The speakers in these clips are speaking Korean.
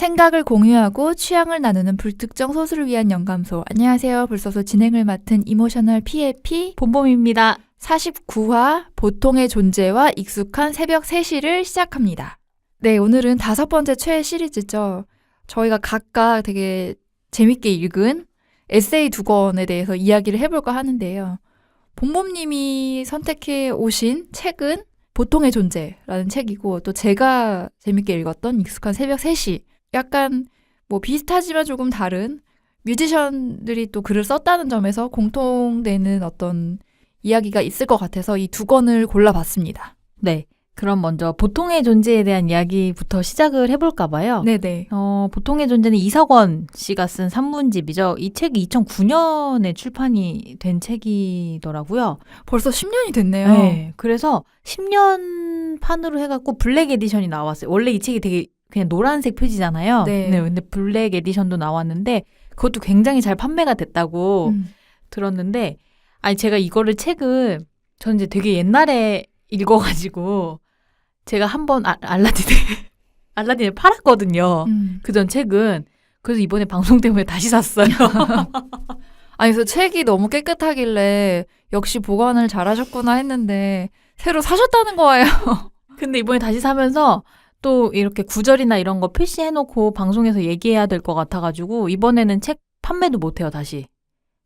생각을 공유하고 취향을 나누는 불특정 소수를 위한 영감소. 안녕하세요. 불소소 진행을 맡은 이모셔널 PAP 봄봄입니다. 49화 보통의 존재와 익숙한 새벽 3시를 시작합니다. 네, 오늘은 5번째 최애 시리즈죠. 저희가 각각 되게 재밌게 읽은 에세이 2권에 대해서 이야기를 해볼까 하는데요. 봄봄님이 선택해 오신 책은 보통의 존재라는 책이고, 또 제가 재밌게 읽었던 익숙한 새벽 3시. 약간 뭐 비슷하지만 조금 다른 뮤지션들이 또 글을 썼다는 점에서 공통되는 어떤 이야기가 있을 것 같아서 이 2권을 골라봤습니다. 네. 그럼 먼저 보통의 존재에 대한 이야기부터 시작을 해볼까 봐요. 네네. 보통의 존재는 이석원 씨가 쓴 산문집이죠. 이 책이 2009년에 출판이 된 책이더라고요. 벌써 10년이 됐네요. 네. 그래서 10년 판으로 해갖고 블랙 에디션이 나왔어요. 원래 이 책이 되게 그냥 노란색 표지잖아요. 네. 근데 블랙 에디션도 나왔는데 그것도 굉장히 잘 판매가 됐다고 들었는데, 아니 제가 이거를 책을 저는 이제 되게 옛날에 읽어가지고 제가 한번 알라딘에 팔았거든요. 그 전 책은. 그래서 이번에 방송 때문에 다시 샀어요. 아니, 그래서 책이 너무 깨끗하길래 역시 보관을 잘하셨구나 했는데 새로 사셨다는 거예요. 근데 이번에 다시 사면서 또 이렇게 구절이나 이런 거 표시해놓고 방송에서 얘기해야 될 것 같아가지고 이번에는 책 판매도 못해요. 다시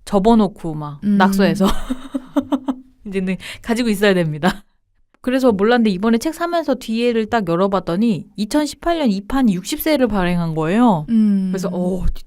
접어놓고 막 낙서해서 이제는 가지고 있어야 됩니다. 그래서 몰랐는데 이번에 책 사면서 뒤에를 딱 열어봤더니 2018년 2판 60세를 발행한 거예요. 그래서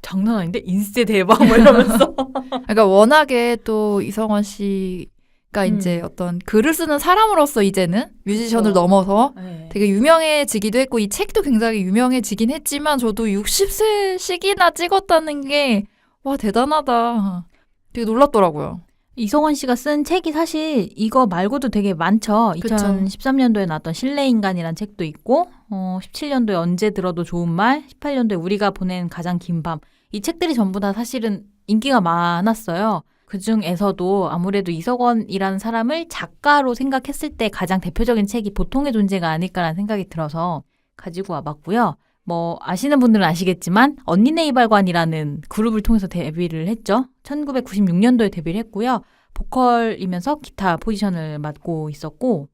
장난 아닌데? 인쇄 대박 뭐 이러면서. 그러니까 워낙에 또 이성원 씨가 이제 어떤 글을 쓰는 사람으로서 이제는 뮤지션을 넘어서 되게 유명해지기도 했고, 이 책도 굉장히 유명해지긴 했지만 저도 60세씩이나 찍었다는 게 와, 대단하다. 되게 놀랍더라고요. 이성원 씨가 쓴 책이 사실 이거 말고도 되게 많죠. 그쵸. 2013년도에 나왔던 실내인간이란 책도 있고, 17년도에 언제 들어도 좋은 말, 18년도에 우리가 보낸 가장 긴 밤. 이 책들이 전부 다 사실은 인기가 많았어요. 그 중에서도 아무래도 이석원이라는 사람을 작가로 생각했을 때 가장 대표적인 책이 보통의 존재가 아닐까라는 생각이 들어서 가지고 와봤고요. 뭐 아시는 분들은 아시겠지만 언니네 이발관이라는 그룹을 통해서 데뷔를 했죠. 1996년도에 데뷔를 했고요. 보컬이면서 기타 포지션을 맡고 있었고,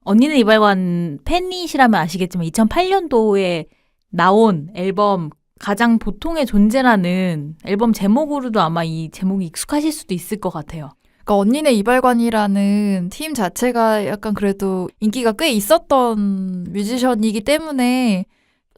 언니네 이발관 팬이시라면 아시겠지만 2008년도에 나온 앨범 가장 보통의 존재라는 앨범 제목으로도 아마 이 제목이 익숙하실 수도 있을 것 같아요. 그러니까 언니네 이발관이라는 팀 자체가 약간 그래도 인기가 꽤 있었던 뮤지션이기 때문에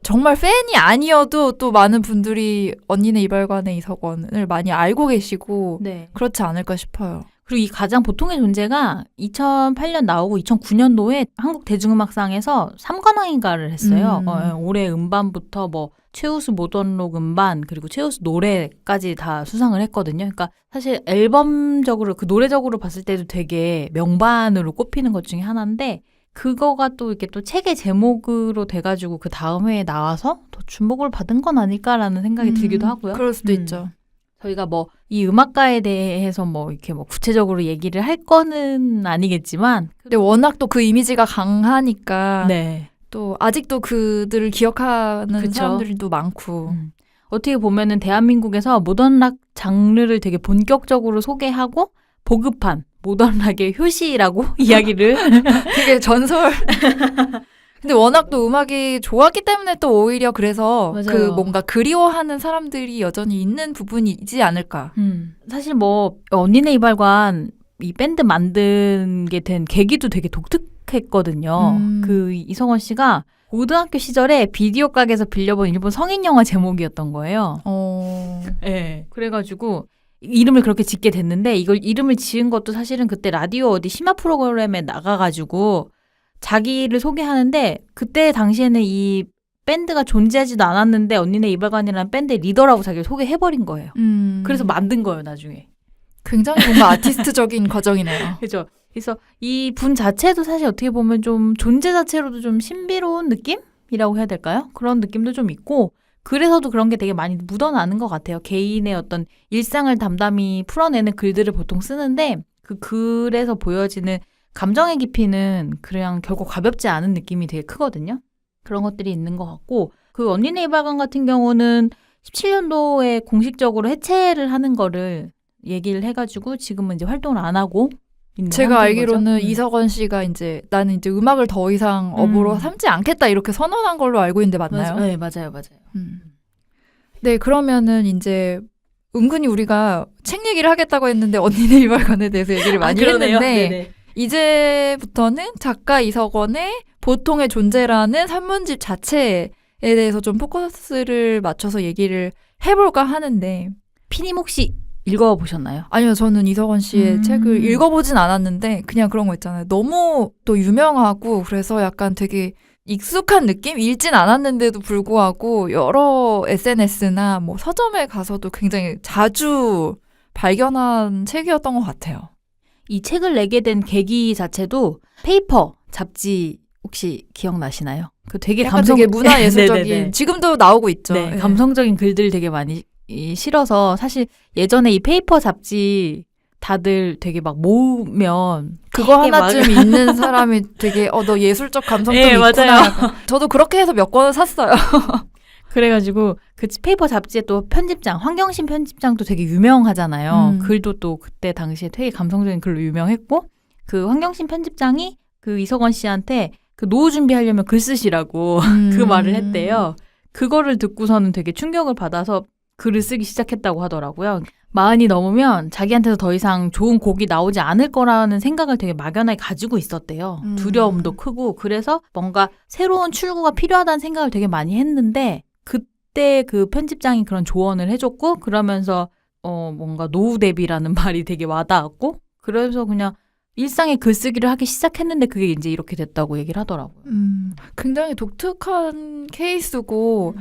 정말 팬이 아니어도 또 많은 분들이 언니네 이발관의 이석원을 많이 알고 계시고 그렇지 않을까 싶어요. 그리고 이 가장 보통의 존재가 2008년 나오고 2009년도에 한국 대중음악상에서 3관왕인가를 했어요. 올해 음반부터 뭐 최우수 모던록 음반 그리고 최우수 노래까지 다 수상을 했거든요. 그러니까 사실 앨범적으로 그 노래적으로 봤을 때도 되게 명반으로 꼽히는 것 중에 하나인데, 그거가 또 이렇게 또 책의 제목으로 돼가지고 그 다음 해에 나와서 더 주목을 받은 건 아닐까라는 생각이 들기도 하고요. 그럴 수도 있죠. 저희가 뭐 이 음악가에 대해서 뭐 이렇게 뭐 구체적으로 얘기를 할 거는 아니겠지만, 근데 워낙 또 그 이미지가 강하니까 네. 또 아직도 그들을 기억하는 그쵸. 사람들도 많고. 어떻게 보면은 대한민국에서 모던락 장르를 되게 본격적으로 소개하고 보급한 모던락의 효시라고 이야기를 되게 전설. 근데 워낙 또 음악이 좋았기 때문에 또 오히려 그래서 맞아요. 그 뭔가 그리워하는 사람들이 여전히 있는 부분이지 않을까. 사실 뭐 언니네 이발관 이 밴드 만든 게 된 계기도 되게 독특했거든요. 그 이성원 씨가 고등학교 시절에 비디오 가게에서 빌려본 일본 성인 영화 제목이었던 거예요. 네. 그래가지고 이름을 그렇게 짓게 됐는데, 이걸 이름을 지은 것도 사실은 그때 라디오 어디 심야 프로그램에 나가가지고 자기를 소개하는데, 그때 당시에는 이 밴드가 존재하지도 않았는데 언니네 이발관이라는 밴드의 리더라고 자기를 소개해버린 거예요. 그래서 만든 거예요, 나중에. 굉장히 뭔가 아티스트적인 과정이네요. 그렇죠. 그래서 이 분 자체도 사실 어떻게 보면 좀 존재 자체로도 좀 신비로운 느낌이라고 해야 될까요? 그런 느낌도 좀 있고, 그래서도 그런 게 되게 많이 묻어나는 것 같아요. 개인의 어떤 일상을 담담히 풀어내는 글들을 보통 쓰는데, 그 글에서 보여지는 감정의 깊이는 그냥 결코 가볍지 않은 느낌이 되게 크거든요. 그런 것들이 있는 것 같고, 그 언니네 이발관 같은 경우는 17년도에 공식적으로 해체를 하는 거를 얘기를 해가지고 지금은 이제 활동을 안 하고 있는 제가 상태인 알기로는 거죠. 이석원 씨가 이제 나는 이제 음악을 더 이상 업으로 삼지 않겠다 이렇게 선언한 걸로 알고 있는데 맞나요? 네, 맞아요. 네, 그러면은 이제 은근히 우리가 책 얘기를 하겠다고 했는데 언니네 이발관에 대해서 얘기를 많이 그러네요. 했는데 네네. 이제부터는 작가 이석원의 보통의 존재라는 산문집 자체에 대해서 좀 포커스를 맞춰서 얘기를 해볼까 하는데 피님 혹시 읽어보셨나요? 아니요, 저는 이석원 씨의 책을 읽어보진 않았는데 그냥 그런 거 있잖아요. 너무 또 유명하고 그래서 약간 되게 익숙한 느낌? 읽진 않았는데도 불구하고 여러 SNS나 뭐 서점에 가서도 굉장히 자주 발견한 책이었던 것 같아요. 이 책을 내게 된 계기 자체도 페이퍼 잡지 혹시 기억나시나요? 그 되게 약간 되게 문화예술적인 네네네. 지금도 나오고 있죠. 네, 네. 감성적인 글들 되게 많이 실어서 사실 예전에 이 페이퍼 잡지 다들 되게 막 모으면 그거 되게 하나쯤 있는 사람이 되게 너 예술적 감성도 네, 있구나. 맞아요. 저도 그렇게 해서 몇 권을 샀어요. 그래가지고 그 페이퍼 잡지의 또 편집장 황경신 편집장도 되게 유명하잖아요. 글도 또 그때 당시에 되게 감성적인 글로 유명했고 그 황경신 편집장이 그 이석원 씨한테 그 노후 준비하려면 글 쓰시라고 그 말을 했대요. 그거를 듣고서는 되게 충격을 받아서 글을 쓰기 시작했다고 하더라고요. 40이 넘으면 자기한테서 더 이상 좋은 곡이 나오지 않을 거라는 생각을 되게 막연하게 가지고 있었대요. 두려움도 크고 그래서 뭔가 새로운 출구가 필요하다는 생각을 되게 많이 했는데 그때 그 편집장이 그런 조언을 해줬고 그러면서 뭔가 노후 대비라는 말이 되게 와닿았고 그래서 그냥 일상의 글쓰기를 하기 시작했는데 그게 이제 이렇게 됐다고 얘기를 하더라고요. 굉장히 독특한 케이스고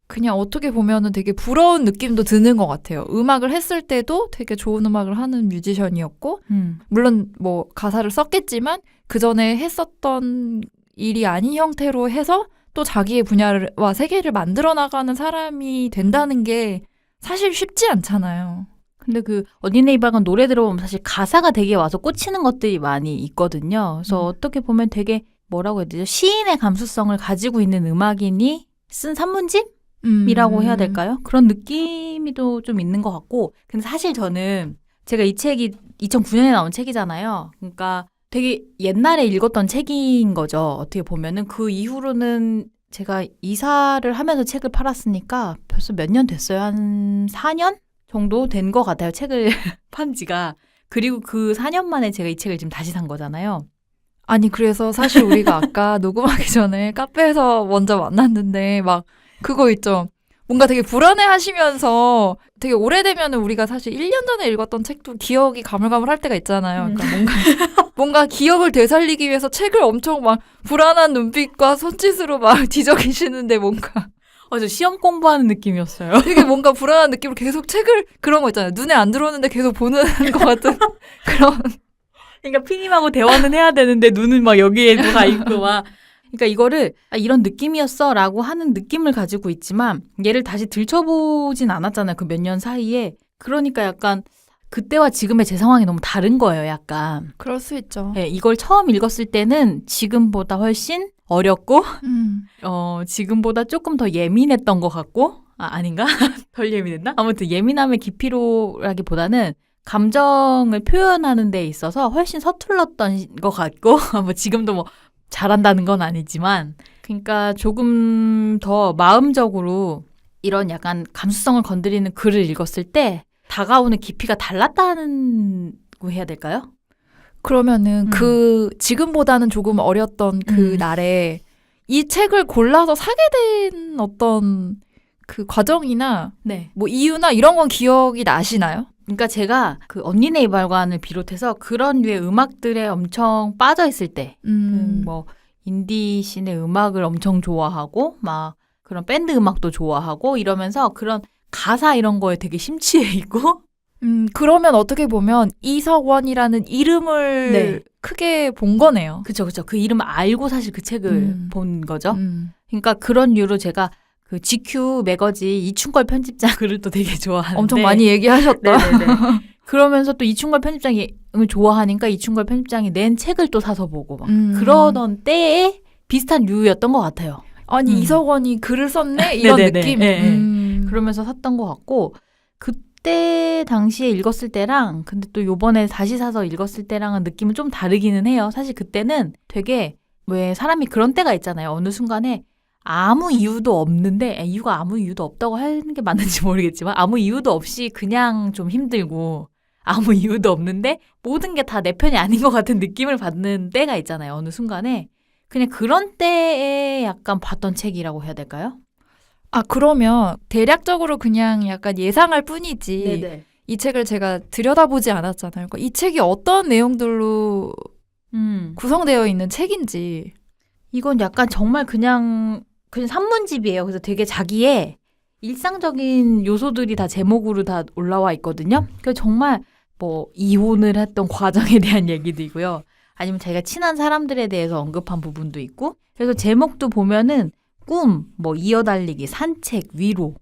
그냥 어떻게 보면은 되게 부러운 느낌도 드는 것 같아요. 음악을 했을 때도 되게 좋은 음악을 하는 뮤지션이었고 물론 뭐 가사를 썼겠지만 그 전에 했었던 일이 아닌 형태로 해서 또 자기의 분야와 세계를 만들어 나가는 사람이 된다는 게 사실 쉽지 않잖아요. 근데 그 언니네 이발관 노래 들어보면 사실 가사가 되게 와서 꽂히는 것들이 많이 있거든요. 그래서 어떻게 보면 되게 뭐라고 해야 되죠? 시인의 감수성을 가지고 있는 음악인이 쓴 산문집이라고 해야 될까요? 그런 느낌이 또 좀 있는 것 같고 근데 사실 저는 제가 이 책이 2009년에 나온 책이잖아요. 그러니까 되게 옛날에 읽었던 책인 거죠. 어떻게 보면은 그 이후로는 제가 이사를 하면서 책을 팔았으니까 벌써 몇 년 됐어요. 한 4년 정도 된 것 같아요. 책을 판 지가. 그리고 그 4년 만에 제가 이 책을 지금 다시 산 거잖아요. 아니 그래서 사실 우리가 아까 녹음하기 전에 카페에서 먼저 만났는데 막 그거 있죠. 뭔가 되게 불안해 하시면서 되게 오래되면 우리가 사실 1년 전에 읽었던 책도 기억이 가물가물할 때가 있잖아요. 그러니까 뭔가 기억을 되살리기 위해서 책을 엄청 막 불안한 눈빛과 손짓으로 막 뒤적이시는데 뭔가 저 시험 공부하는 느낌이었어요. 되게 뭔가 불안한 느낌으로 계속 책을 그런 거 있잖아요. 눈에 안 들어오는데 계속 보는 것 같은 그런. 그러니까 피님하고 대화는 해야 되는데 눈은 막 여기에 가 있고 막. 그러니까 이거를 이런 느낌이었어 라고 하는 느낌을 가지고 있지만 얘를 다시 들춰보진 않았잖아요. 그 몇 년 사이에. 그러니까 약간 그때와 지금의 제 상황이 너무 다른 거예요. 약간. 그럴 수 있죠. 네, 이걸 처음 읽었을 때는 지금보다 훨씬 어렵고 지금보다 조금 더 예민했던 것 같고 아닌가? 덜 예민했나? 아무튼 예민함의 깊이로라기보다는 감정을 표현하는 데 있어서 훨씬 서툴렀던 것 같고 뭐 지금도 뭐 잘한다는 건 아니지만 그러니까 조금 더 마음적으로 이런 약간 감수성을 건드리는 글을 읽었을 때 다가오는 깊이가 달랐다고 해야 될까요? 그러면은 지금보다는 조금 어렸던 그 날에 이 책을 골라서 사게 된 어떤 그 과정이나 네. 뭐 이유나 이런 건 기억이 나시나요? 그러니까 제가 그 언니네 이발관을 비롯해서 그런 류의 음악들에 엄청 빠져 있을 때, 뭐 인디 씬의 음악을 엄청 좋아하고 막 그런 밴드 음악도 좋아하고 이러면서 그런 가사 이런 거에 되게 심취해 있고. 그러면 어떻게 보면 이석원이라는 이름을 네. 크게 본 거네요. 그쵸. 그 이름을 알고 사실 그 책을 본 거죠. 그러니까 그런 이유로 제가 그 GQ 매거진 이충걸 편집장 글을 또 되게 좋아하는데 엄청 많이 얘기하셨다. 네네네. 그러면서 또 이충걸 편집장을 좋아하니까 이충걸 편집장이 낸 책을 또 사서 보고 막 그러던 때에 비슷한 류였던 것 같아요. 아니 이석원이 글을 썼네 이런 네네네. 느낌. 네. 그러면서 샀던 것 같고 그때 당시에 읽었을 때랑 근데 또 요번에 다시 사서 읽었을 때랑은 느낌은 좀 다르기는 해요. 사실 그때는 되게 왜 사람이 그런 때가 있잖아요. 어느 순간에 아무 이유도 없는데 이유가 아무 이유도 없다고 하는 게 맞는지 모르겠지만 아무 이유도 없이 그냥 좀 힘들고 아무 이유도 없는데 모든 게 다 내 편이 아닌 것 같은 느낌을 받는 때가 있잖아요. 어느 순간에. 그냥 그런 때에 약간 봤던 책이라고 해야 될까요? 아 그러면 대략적으로 그냥 약간 예상할 뿐이지 이 책을 제가 들여다보지 않았잖아요. 그러니까 이 책이 어떤 내용들로 구성되어 있는 책인지. 이건 약간 정말 그냥 산문집이에요. 그래서 되게 자기의 일상적인 요소들이 다 제목으로 다 올라와 있거든요. 그래서 정말 뭐 이혼을 했던 과정에 대한 얘기도 있고요. 아니면 자기가 친한 사람들에 대해서 언급한 부분도 있고. 그래서 제목도 보면은 꿈, 뭐 이어달리기, 산책, 위로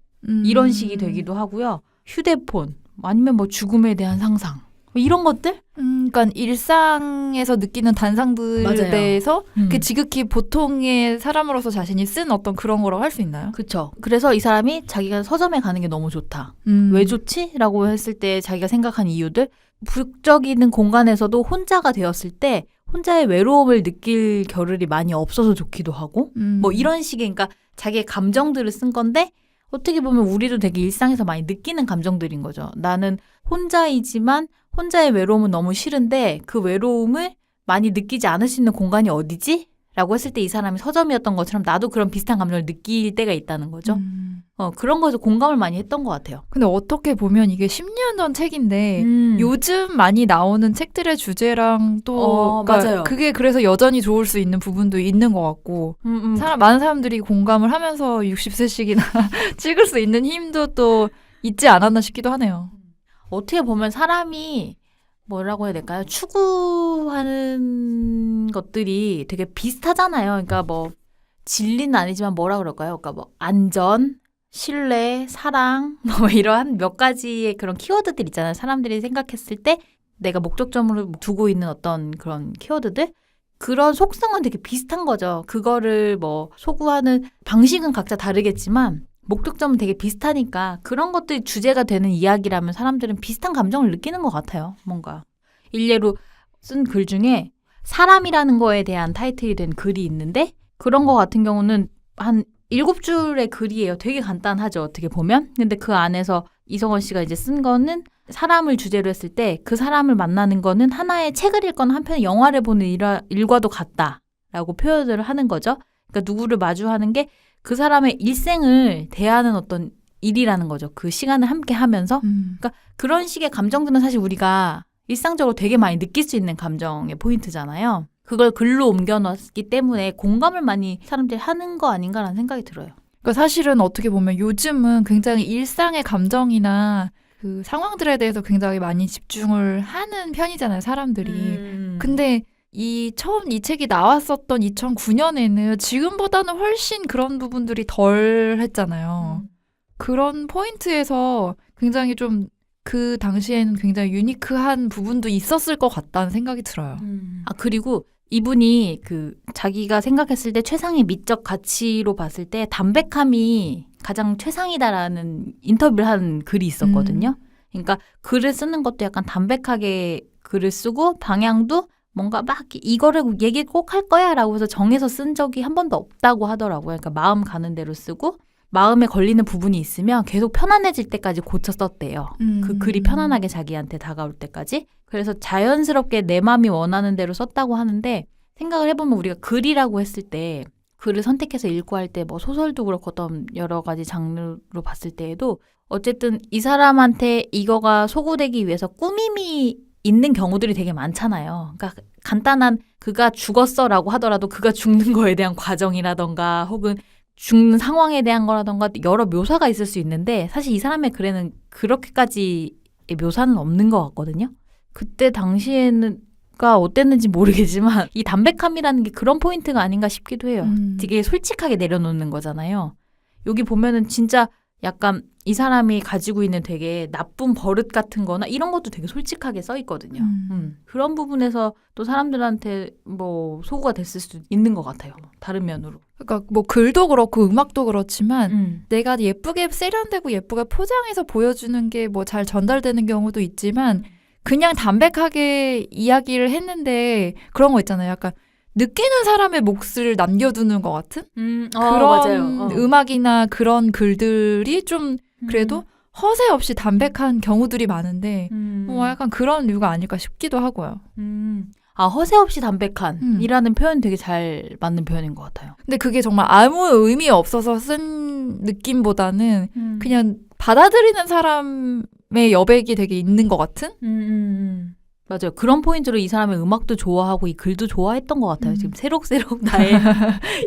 이런 식이 되기도 하고요. 휴대폰, 아니면 뭐 죽음에 대한 상상. 뭐 이런 것들? 그러니까 일상에서 느끼는 단상들에 맞아요. 대해서 그 지극히 보통의 사람으로서 자신이 쓴 어떤 그런 거라고 할 수 있나요? 그쵸. 그래서 이 사람이 자기가 서점에 가는 게 너무 좋다. 왜 좋지? 라고 했을 때 자기가 생각한 이유들. 북적이는 공간에서도 혼자가 되었을 때 혼자의 외로움을 느낄 겨를이 많이 없어서 좋기도 하고 뭐 이런 식의 그러니까 자기의 감정들을 쓴 건데 어떻게 보면 우리도 되게 일상에서 많이 느끼는 감정들인 거죠. 나는 혼자이지만 혼자의 외로움은 너무 싫은데 그 외로움을 많이 느끼지 않을 수 있는 공간이 어디지? 라고 했을 때 이 사람이 서점이었던 것처럼 나도 그런 비슷한 감정을 느낄 때가 있다는 거죠. 그런 거에서 공감을 많이 했던 것 같아요. 근데 어떻게 보면 이게 10년 전 책인데 요즘 많이 나오는 책들의 주제랑 또 그러니까 맞아요. 그게 그래서 여전히 좋을 수 있는 부분도 있는 것 같고 많은 사람들이 공감을 하면서 60세씩이나 찍을 수 있는 힘도 또 있지 않았나 싶기도 하네요. 어떻게 보면 사람이 뭐라고 해야 될까요? 추구하는 것들이 되게 비슷하잖아요. 그러니까 뭐 진리는 아니지만 뭐라 그럴까요? 그러니까 뭐 안전, 신뢰, 사랑 뭐 이러한 몇 가지의 그런 키워드들 있잖아요. 사람들이 생각했을 때 내가 목적점으로 두고 있는 어떤 그런 키워드들 그런 속성은 되게 비슷한 거죠. 그거를 뭐 소구하는 방식은 각자 다르겠지만 목적점은 되게 비슷하니까 그런 것들이 주제가 되는 이야기라면 사람들은 비슷한 감정을 느끼는 것 같아요. 뭔가 일례로 쓴 글 중에 사람이라는 거에 대한 타이틀이 된 글이 있는데 그런 거 같은 경우는 한 7줄의 글이에요. 되게 간단하죠. 어떻게 보면. 근데 그 안에서 이성원 씨가 이제 쓴 거는 사람을 주제로 했을 때 그 사람을 만나는 거는 하나의 책을 읽거나 한편의 영화를 보는 일과도 같다라고 표현을 하는 거죠. 그러니까 누구를 마주하는 게 그 사람의 일생을 대하는 어떤 일이라는 거죠. 그 시간을 함께 하면서. 그러니까 그런 식의 감정들은 사실 우리가 일상적으로 되게 많이 느낄 수 있는 감정의 포인트잖아요. 그걸 글로 옮겨놨기 때문에 공감을 많이 사람들이 하는 거 아닌가라는 생각이 들어요. 그러니까 사실은 어떻게 보면 요즘은 굉장히 일상의 감정이나 그 상황들에 대해서 굉장히 많이 집중을 하는 편이잖아요, 사람들이. 근데 처음 이 책이 나왔었던 2009년에는 지금보다는 훨씬 그런 부분들이 덜 했잖아요. 그런 포인트에서 굉장히 좀 그 당시에는 굉장히 유니크한 부분도 있었을 것 같다는 생각이 들어요. 아, 그리고 이분이 그 자기가 생각했을 때 최상의 미적 가치로 봤을 때 담백함이 가장 최상이다라는 인터뷰를 한 글이 있었거든요. 그러니까 글을 쓰는 것도 약간 담백하게 글을 쓰고 방향도 뭔가 막 이거를 얘기 꼭 할 거야 라고 해서 정해서 쓴 적이 한 번도 없다고 하더라고요. 그러니까 마음 가는 대로 쓰고 마음에 걸리는 부분이 있으면 계속 편안해질 때까지 고쳐 썼대요. 그 글이 편안하게 자기한테 다가올 때까지. 그래서 자연스럽게 내 마음이 원하는 대로 썼다고 하는데 생각을 해보면 우리가 글이라고 했을 때 글을 선택해서 읽고 할 때 뭐 소설도 그렇고 어떤 여러 가지 장르로 봤을 때에도 어쨌든 이 사람한테 이거가 소구되기 위해서 꾸밈이 있는 경우들이 되게 많잖아요. 그러니까 간단한 그가 죽었어라고 하더라도 그가 죽는 거에 대한 과정이라던가 혹은 죽는 상황에 대한 거라던가 여러 묘사가 있을 수 있는데 사실 이 사람의 글에는 그렇게까지의 묘사는 없는 것 같거든요. 그때 당시에는 어땠는지 모르겠지만 이 담백함이라는 게 그런 포인트가 아닌가 싶기도 해요. 되게 솔직하게 내려놓는 거잖아요. 여기 보면은 진짜 약간 이 사람이 가지고 있는 되게 나쁜 버릇 같은 거나 이런 것도 되게 솔직하게 써 있거든요. 그런 부분에서 또 사람들한테 뭐 소구가 됐을 수도 있는 것 같아요. 다른 면으로. 그러니까 뭐 글도 그렇고 음악도 그렇지만 내가 예쁘게 세련되고 예쁘게 포장해서 보여주는 게 뭐 잘 전달되는 경우도 있지만 그냥 담백하게 이야기를 했는데 그런 거 있잖아요. 약간 느끼는 사람의 몫을 남겨두는 것 같은 그런 맞아요. 음악이나 그런 글들이 좀 그래도 허세 없이 담백한 경우들이 많은데 약간 그런 이유가 아닐까 싶기도 하고요. 허세 없이 담백한이라는 표현 되게 잘 맞는 표현인 것 같아요. 근데 그게 정말 아무 의미 없어서 쓴 느낌보다는 그냥 받아들이는 사람의 여백이 되게 있는 것 같은? 맞아요. 그런 포인트로 이 사람의 음악도 좋아하고 이 글도 좋아했던 것 같아요. 지금 새록새록 나의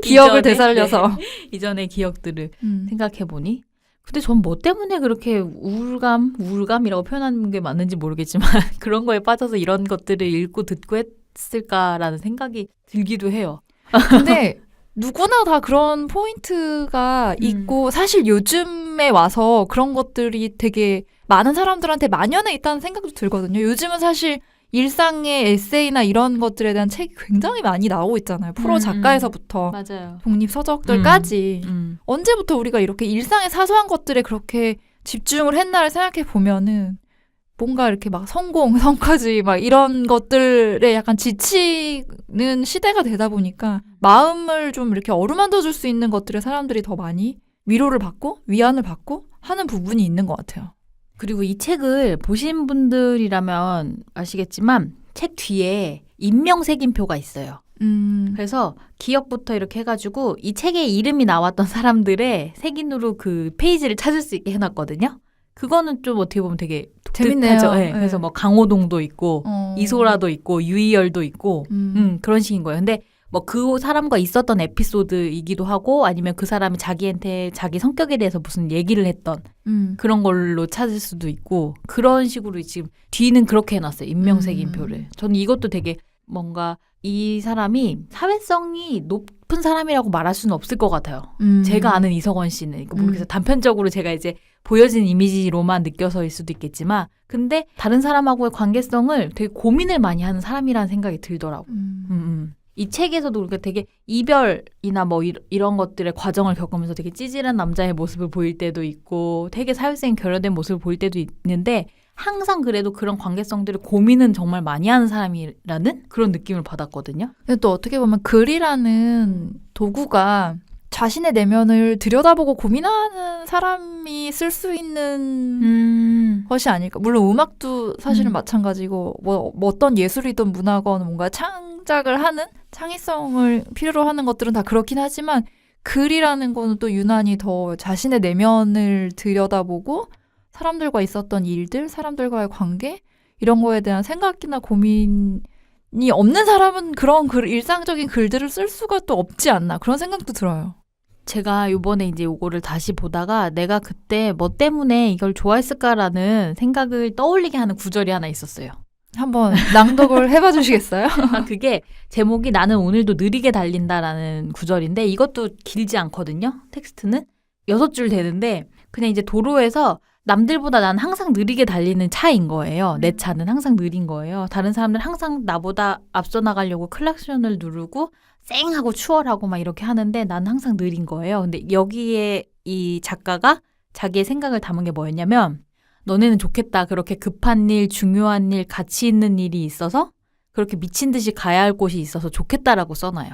기억을 되살려서. 이전의 기억들을 생각해보니. 근데 전 뭐 때문에 그렇게 우울감이라고 표현하는 게 맞는지 모르겠지만 그런 거에 빠져서 이런 것들을 읽고 듣고 했을까라는 생각이 들기도 해요. 근데 누구나 다 그런 포인트가 있고 사실 요즘에 와서 그런 것들이 되게 많은 사람들한테 만연해 있다는 생각도 들거든요. 요즘은 사실 일상의 에세이나 이런 것들에 대한 책이 굉장히 많이 나오고 있잖아요. 프로 작가에서부터 맞아요. 독립 서적들까지. 언제부터 우리가 이렇게 일상의 사소한 것들에 그렇게 집중을 했나를 생각해 보면은 뭔가 이렇게 막 성공, 성과지 막 이런 것들에 약간 지치는 시대가 되다 보니까 마음을 좀 이렇게 어루만져 줄 수 있는 것들에 사람들이 더 많이 위로를 받고 위안을 받고 하는 부분이 있는 것 같아요. 그리고 이 책을 보신 분들이라면 아시겠지만 책 뒤에 인명색인표가 있어요. 그래서 기억부터 이렇게 해가지고 이 책에 이름이 나왔던 사람들의 색인으로 그 페이지를 찾을 수 있게 해놨거든요. 그거는 좀 어떻게 보면 되게 재밌네요. 네. 그래서 뭐 강호동도 있고 이소라도 있고 유희열도 있고 그런 식인 거예요. 근데 뭐 그 사람과 있었던 에피소드이기도 하고 아니면 그 사람이 자기한테 자기 성격에 대해서 무슨 얘기를 했던 그런 걸로 찾을 수도 있고 그런 식으로 지금 뒤는 그렇게 해놨어요. 인명색인표를. 저는 이것도 되게 뭔가 이 사람이 사회성이 높은 사람이라고 말할 수는 없을 것 같아요. 제가 아는 이석원 씨는 모르겠어요. 단편적으로 제가 이제 보여진 이미지로만 느껴서일 수도 있겠지만 근데 다른 사람하고의 관계성을 되게 고민을 많이 하는 사람이라는 생각이 들더라고요. 이 책에서도 그렇게 되게 이별이나 뭐 이런 것들의 과정을 겪으면서 되게 찌질한 남자의 모습을 보일 때도 있고 되게 사회성이 결여된 모습을 보일 때도 있는데 항상 그래도 그런 관계성들을 고민은 정말 많이 하는 사람이라는 그런 느낌을 받았거든요. 근데 또 어떻게 보면 글이라는 도구가 자신의 내면을 들여다보고 고민하는 사람이 쓸 수 있는 것이 아닐까. 물론 음악도 사실은 마찬가지고 뭐 어떤 예술이든 문화건 뭔가 창작을 하는 창의성을 필요로 하는 것들은 다 그렇긴 하지만 글이라는 거는 또 유난히 더 자신의 내면을 들여다보고 사람들과 있었던 일들, 사람들과의 관계 이런 거에 대한 생각이나 고민이 없는 사람은 그런 일상적인 글들을 쓸 수가 또 없지 않나 그런 생각도 들어요. 제가 요번에 이제 요거를 다시 보다가 내가 그때 뭐 때문에 이걸 좋아했을까라는 생각을 떠올리게 하는 구절이 하나 있었어요. 한번 낭독을 해봐 주시겠어요? 그게 제목이 나는 오늘도 느리게 달린다라는 구절인데 이것도 길지 않거든요. 텍스트는 6줄 되는데 그냥 이제 도로에서 남들보다 난 항상 느리게 달리는 차인 거예요. 내 차는 항상 느린 거예요. 다른 사람들은 항상 나보다 앞서 나가려고 클락션을 누르고 쌩 하고 추월하고 막 이렇게 하는데 난 항상 느린 거예요. 근데 여기에 이 작가가 자기의 생각을 담은 게 뭐였냐면 너네는 좋겠다. 그렇게 급한 일, 중요한 일, 가치 있는 일이 있어서 그렇게 미친 듯이 가야 할 곳이 있어서 좋겠다라고 써놔요.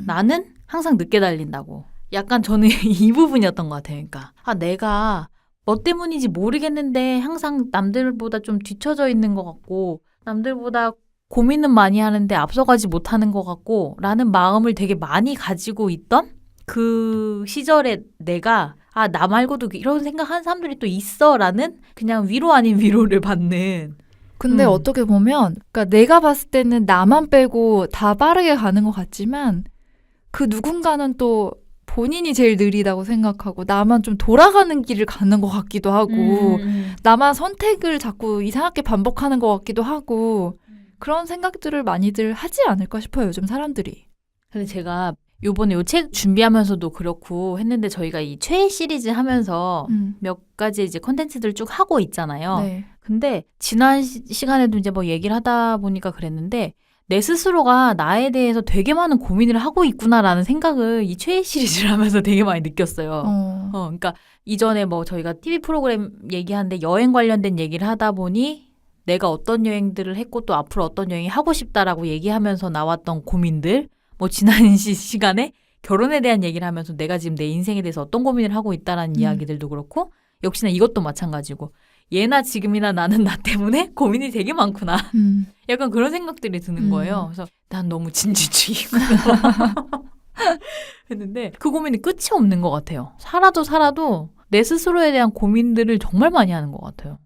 나는 항상 늦게 달린다고. 약간 저는 이 부분이었던 것 같아요. 그러니까 내가 뭐 때문인지 모르겠는데 항상 남들보다 좀 뒤처져 있는 것 같고 남들보다 고민은 많이 하는데 앞서가지 못하는 것 같고 라는 마음을 되게 많이 가지고 있던 그 시절에 내가 나 말고도 이런 생각하는 사람들이 또 있어 라는 그냥 위로 아닌 위로를 받는 근데 어떻게 보면 그러니까 내가 봤을 때는 나만 빼고 다 빠르게 가는 것 같지만 그 누군가는 또 본인이 제일 느리다고 생각하고 나만 좀 돌아가는 길을 가는 것 같기도 하고 나만 선택을 자꾸 이상하게 반복하는 것 같기도 하고 그런 생각들을 많이들 하지 않을까 싶어요. 요즘 사람들이. 근데 제가 요번에 요 책 준비하면서도 그렇고 했는데 저희가 이 최애 시리즈 하면서 몇 가지 이제 컨텐츠들 쭉 하고 있잖아요. 네. 근데 지난 시간에도 이제 뭐 얘기를 하다 보니까 그랬는데 내 스스로가 나에 대해서 되게 많은 고민을 하고 있구나라는 생각을 이 최애 시리즈를 하면서 되게 많이 느꼈어요. 그러니까 이전에 뭐 저희가 TV 프로그램 얘기하는데 여행 관련된 얘기를 하다 보니 내가 어떤 여행들을 했고 또 앞으로 어떤 여행이 하고 싶다라고 얘기하면서 나왔던 고민들, 뭐 지난 시간에 결혼에 대한 얘기를 하면서 내가 지금 내 인생에 대해서 어떤 고민을 하고 있다라는 이야기들도 그렇고 역시나 이것도 마찬가지고 얘나 지금이나 나는 나 때문에 고민이 되게 많구나. 약간 그런 생각들이 드는 거예요. 그래서 난 너무 진지주의구나 했는데 그 고민이 끝이 없는 것 같아요. 살아도 내 스스로에 대한 고민들을 정말 많이 하는 것 같아요.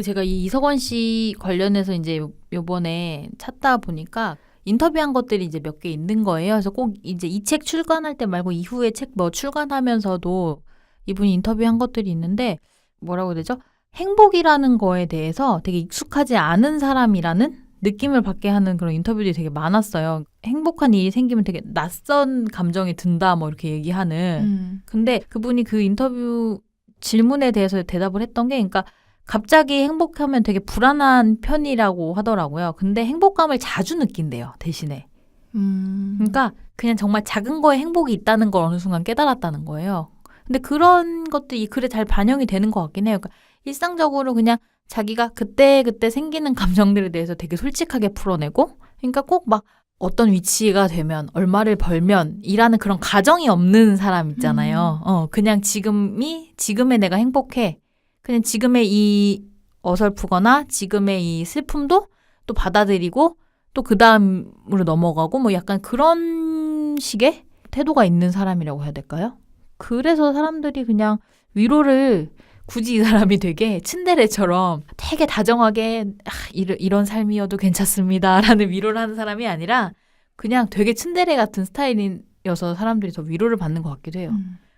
제가 이 이석원 씨 관련해서 이제 요번에 찾다 보니까 인터뷰한 것들이 이제 몇 개 있는 거예요. 그래서 꼭 이제 이 책 출간할 때 말고 이후에 책 뭐 출간하면서도 이분이 인터뷰한 것들이 있는데 뭐라고 해야 되죠? 행복이라는 거에 대해서 되게 익숙하지 않은 사람이라는 느낌을 받게 하는 그런 인터뷰들이 되게 많았어요. 행복한 일이 생기면 되게 낯선 감정이 든다 뭐 이렇게 얘기하는. 근데 그분이 그 인터뷰 질문에 대해서 대답을 했던 게 그러니까 갑자기 행복하면 되게 불안한 편이라고 하더라고요. 근데 행복감을 자주 느낀대요, 대신에. 그러니까 그냥 정말 작은 거에 행복이 있다는 걸 어느 순간 깨달았다는 거예요. 근데 그런 것들이 이 글에 잘 반영이 되는 것 같긴 해요. 그러니까 일상적으로 그냥 자기가 그때그때 생기는 감정들에 대해서 되게 솔직하게 풀어내고, 그러니까 꼭 막 어떤 위치가 되면, 얼마를 벌면, 이라는 그런 가정이 없는 사람 있잖아요. 그냥 지금의 내가 행복해. 그냥 지금의 이 어설프거나 지금의 이 슬픔도 또 받아들이고 또 그 다음으로 넘어가고 뭐 약간 그런 식의 태도가 있는 사람이라고 해야 될까요? 그래서 사람들이 그냥 위로를 굳이 이 사람이 되게 츤데레처럼 되게 다정하게 이런 삶이어도 괜찮습니다 라는 위로를 하는 사람이 아니라 그냥 되게 츤데레 같은 스타일이어서 사람들이 더 위로를 받는 것 같기도 해요.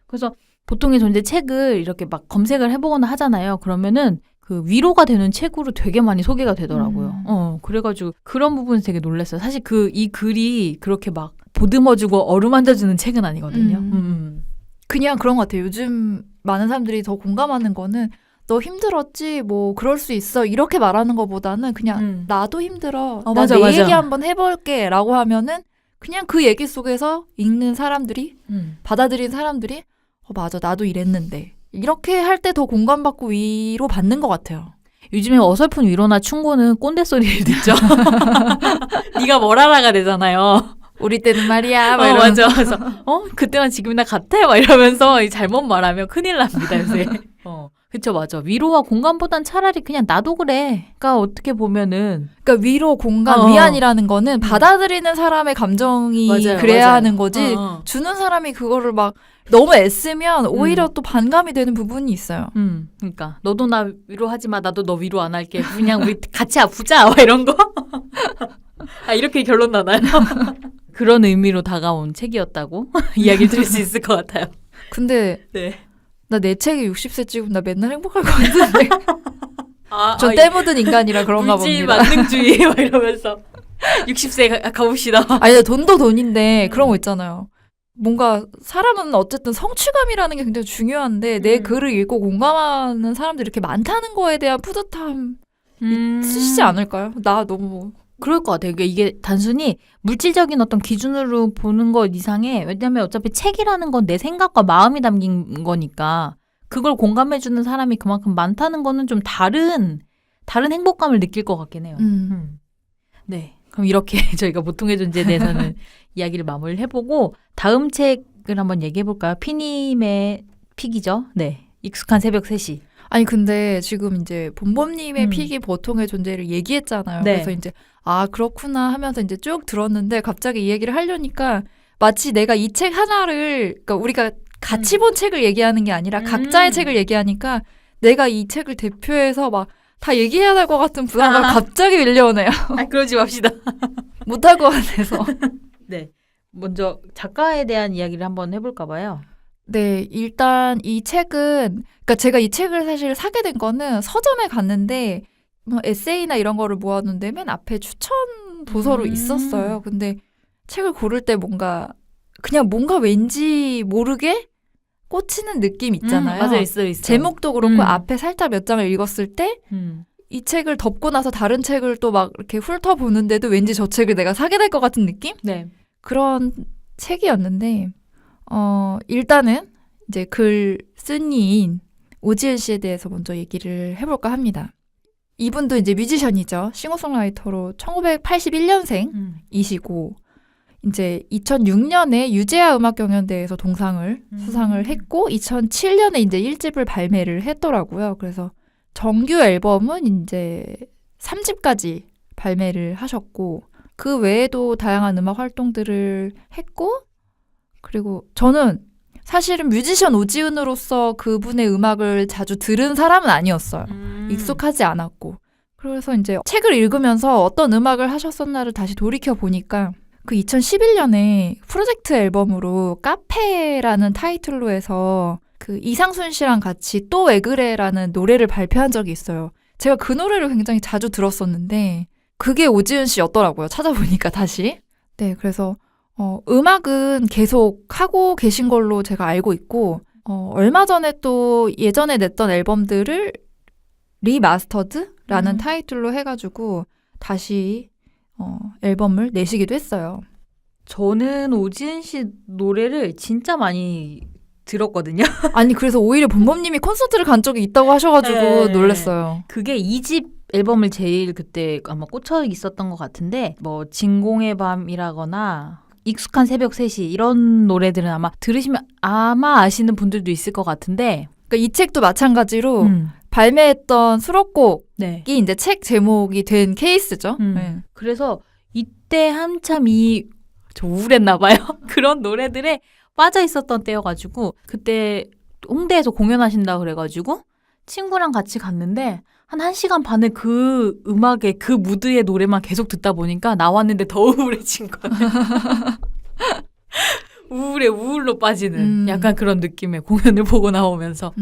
그래서 보통의 존재 책을 이렇게 막 검색을 해보거나 하잖아요. 그러면은 그 위로가 되는 책으로 되게 많이 소개가 되더라고요. 그래가지고 그런 부분에서 되게 놀랐어요. 사실 이 글이 그렇게 막 보듬어주고 어루만져주는 책은 아니거든요. 그냥 그런 것 같아요. 요즘 많은 사람들이 더 공감하는 거는 너 힘들었지 뭐 그럴 수 있어 이렇게 말하는 것보다는 그냥 나도 힘들어. 나 맞아, 내 맞아. 얘기 한번 해볼게 라고 하면은 그냥 그 얘기 속에서 읽는 사람들이 받아들인 사람들이 맞아 나도 이랬는데 이렇게 할 때 더 공감받고 위로 받는 것 같아요. 요즘에 어설픈 위로나 충고는 꼰대 소리를 듣죠. 네가 뭘 알아가 되잖아요. 우리 때는 말이야. 막 맞아. 그래서 그때만 지금이나 같아. 막 이러면서 잘못 말하면 큰일 납니다, 요새. 그쵸, 맞아. 위로와 공감보단 차라리 그냥 나도 그래. 그러니까 어떻게 보면은. 그러니까 위로, 공감, 위안이라는 거는 받아들이는 사람의 감정이 맞아요, 그래야 맞아요. 하는 거지. 주는 사람이 그거를 막 너무 애쓰면 오히려 또 반감이 되는 부분이 있어요. 그러니까 너도 나 위로하지 마. 나도 너 위로 안 할게. 그냥 우리 같이 아프자. 막 이런 거. 이렇게 결론 나나요? 그런 의미로 다가온 책이었다고 이야기 들을 수 있을 것 같아요. 근데 네. 나 내 책이 60세 찍으면 나 맨날 행복할 것 같은데. 전 때 묻은 인간이라 그런가 물질 봅니다. 만능주의 막 이러면서 60세 가봅시다. 아니 돈도 돈인데 그런 거 있잖아요. 뭔가 사람은 어쨌든 성취감이라는 게 굉장히 중요한데 내 글을 읽고 공감하는 사람들이 이렇게 많다는 거에 대한 뿌듯함 있으시지 않을까요? 나 너무 그럴 것 같아요. 이게 단순히 물질적인 어떤 기준으로 보는 것 이상에 왜냐하면 어차피 책이라는 건 내 생각과 마음이 담긴 거니까 그걸 공감해주는 사람이 그만큼 많다는 거는 좀 다른 행복감을 느낄 것 같긴 해요. 네. 그럼 이렇게 저희가 보통의 존재에 대해서는 이야기를 마무리를 해보고 다음 책을 한번 얘기해볼까요? 피님의 픽이죠. 네. 익숙한 새벽 3시. 아니 근데 지금 이제 본범님의 픽이 보통의 존재를 얘기했잖아요. 네. 그래서 이제 그렇구나 하면서 이제 쭉 들었는데 갑자기 이 얘기를 하려니까 마치 내가 이 책 하나를 그러니까 우리가 같이 본 책을 얘기하는 게 아니라 각자의 책을 얘기하니까 내가 이 책을 대표해서 막 다 얘기해야 될 것 같은 부담감 갑자기 밀려오네요. 그러지 맙시다. 못할 것 같아서. 네. 먼저 작가에 대한 이야기를 한번 해볼까 봐요. 네, 일단 이 책은 그러니까 제가 이 책을 사실 사게 된 거는 서점에 갔는데 뭐 에세이나 이런 거를 모아놓은 데면 앞에 추천 도서로 있었어요. 근데 책을 고를 때 뭔가 그냥 뭔가 왠지 모르게 꽂히는 느낌 있잖아요. 맞아요. 있어요. 제목도 그렇고 앞에 살짝 몇 장을 읽었을 때 이 책을 덮고 나서 다른 책을 또 막 이렇게 훑어보는데도 왠지 저 책을 내가 사게 될 것 같은 느낌? 네. 그런 책이었는데 일단은 이제 글 쓴이인 오지은 씨에 대해서 먼저 얘기를 해볼까 합니다. 이분도 이제 뮤지션이죠. 싱어송라이터로 1981년생이시고 이제 2006년에 유재하 음악경연대회에서 동상을 수상을 했고 2007년에 이제 1집을 발매를 했더라고요. 그래서 정규 앨범은 이제 3집까지 발매를 하셨고 그 외에도 다양한 음악 활동들을 했고 그리고 저는 사실은 뮤지션 오지은으로서 그분의 음악을 자주 들은 사람은 아니었어요. 익숙하지 않았고 그래서 이제 책을 읽으면서 어떤 음악을 하셨었나를 다시 돌이켜 보니까 그 2011년에 프로젝트 앨범으로 카페라는 타이틀로 해서 그 이상순 씨랑 같이 또 왜 그래라는 노래를 발표한 적이 있어요. 제가 그 노래를 굉장히 자주 들었었는데 그게 오지은 씨였더라고요. 찾아보니까 다시. 네, 그래서 음악은 계속 하고 계신 걸로 제가 알고 있고 얼마 전에 또 예전에 냈던 앨범들을 리마스터드라는 타이틀로 해가지고 다시 앨범을 내시기도 했어요. 저는 오지은 씨 노래를 진짜 많이 들었거든요. 아니 그래서 오히려 본범님이 콘서트를 간 적이 있다고 하셔가지고 네. 놀랐어요. 그게 2집 앨범을 제일 그때 아마 꽂혀 있었던 것 같은데 뭐 진공의 밤이라거나 익숙한 새벽 3시 이런 노래들은 아마 들으시면 아마 아시는 분들도 있을 것 같은데 그러니까 이 책도 마찬가지로 발매했던 수록곡이 네. 이제 책 제목이 된 케이스죠. 네. 그래서 이때 한참 저 우울했나 봐요. 그런 노래들에 빠져 있었던 때여가지고 그때 홍대에서 공연하신다 그래가지고 친구랑 같이 갔는데 한 1시간 반을 그 음악에 그 무드의 노래만 계속 듣다 보니까 나왔는데 더 우울해진 거예요. 우울로 빠지는 약간 그런 느낌의 공연을 보고 나오면서